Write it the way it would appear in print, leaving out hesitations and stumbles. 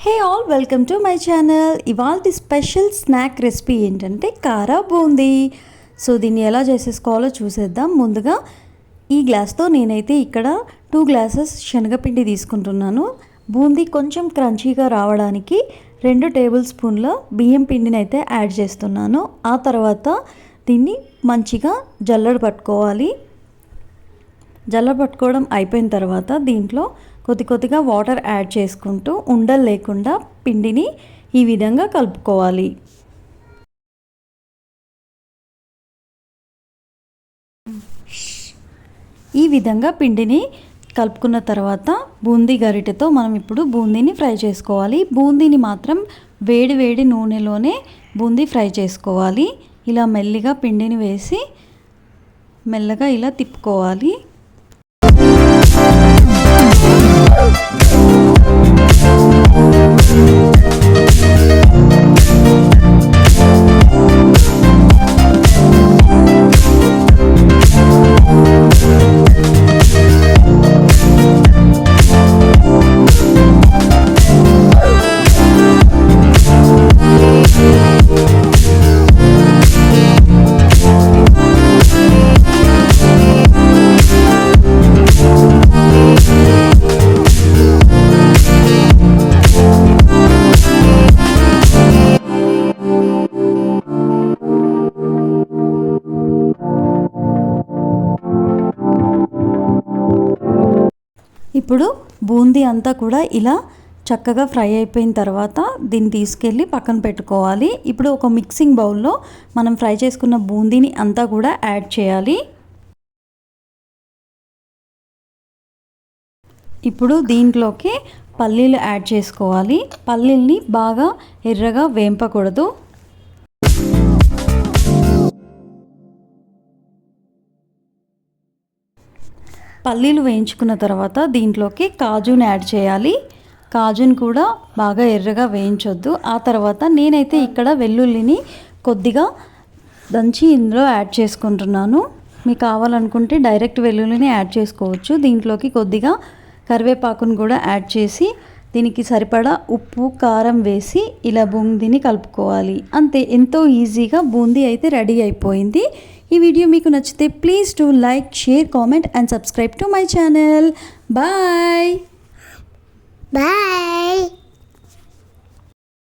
Hey all, welcome to my channel. ఇవాళ special snack recipe ఏంటంటే కారా బూందీ. సో దీన్ని ఎలా చేసేసుకోవాలో చూసేద్దాం. ముందుగా ఈ గ్లాస్తో నేనైతే ఇక్కడ 2 గ్లాసెస్ శనగపిండి తీసుకుంటున్నాను. బూందీ కొంచెం క్రంచీగా రావడానికి 2 టేబుల్ స్పూన్ల బియ్యం పిండిని అయితే యాడ్ చేస్తున్నాను. ఆ తర్వాత దీన్ని మంచిగా జల్లెడ పట్టుకోవాలి. జల్లెడ పట్టుకోవడం అయిపోయిన తర్వాత దీంట్లో కొద్దిగా వాటర్ యాడ్ చేసుకుంటూ ఉండలు లేకుండా పిండిని ఈ విధంగా కలుపుకోవాలి. ఈ విధంగా పిండిని కలుపుకున్న తర్వాత బూందీ గరిటెతో మనం ఇప్పుడు బూందీని ఫ్రై చేసుకోవాలి. బూందీని మాత్రం వేడి వేడి నూనెలోనే బూందీ ఫ్రై చేసుకోవాలి. ఇలా మెల్లిగా పిండిని వేసి మెల్లగా ఇలా తిప్పుకోవాలి. ఇప్పుడు బూందీ అంతా కూడా ఇలా చక్కగా ఫ్రై అయిపోయిన తర్వాత దీన్ని తీసుకెళ్ళి పక్కన పెట్టుకోవాలి. ఇప్పుడు ఒక మిక్సింగ్ బౌల్లో మనం ఫ్రై చేసుకున్న బూందీని అంతా కూడా యాడ్ చేయాలి. ఇప్పుడు దీంట్లోకి పల్లీలు యాడ్ చేసుకోవాలి. పల్లీల్ని బాగా ఎర్రగా వేంపకూడదు. పల్లీలు వేయించుకున్న తర్వాత దీంట్లోకి కాజుని యాడ్ చేయాలి. కాజుని కూడా బాగా ఎర్రగా వేయించొద్దు. ఆ తర్వాత నేనైతే ఇక్కడ వెల్లుల్లిని కొద్దిగా దంచి ఇందులో యాడ్ చేసుకుంటున్నాను. మీకు కావాలనుకుంటే డైరెక్ట్ వెల్లుల్లిని యాడ్ చేసుకోవచ్చు. దీంట్లోకి కొద్దిగా కరివేపాకును కూడా యాడ్ చేసి దీనికి సరిపడా ఉప్పు కారం వేసి ఇలా బూందీని కలుపుకోవాలి. అంతే, ఎంతో ఈజీగా బూందీ అయితే రెడీ అయిపోయింది. ఈ వీడియో మీకు నచ్చితే please do like, share, comment and subscribe to my channel. Bye.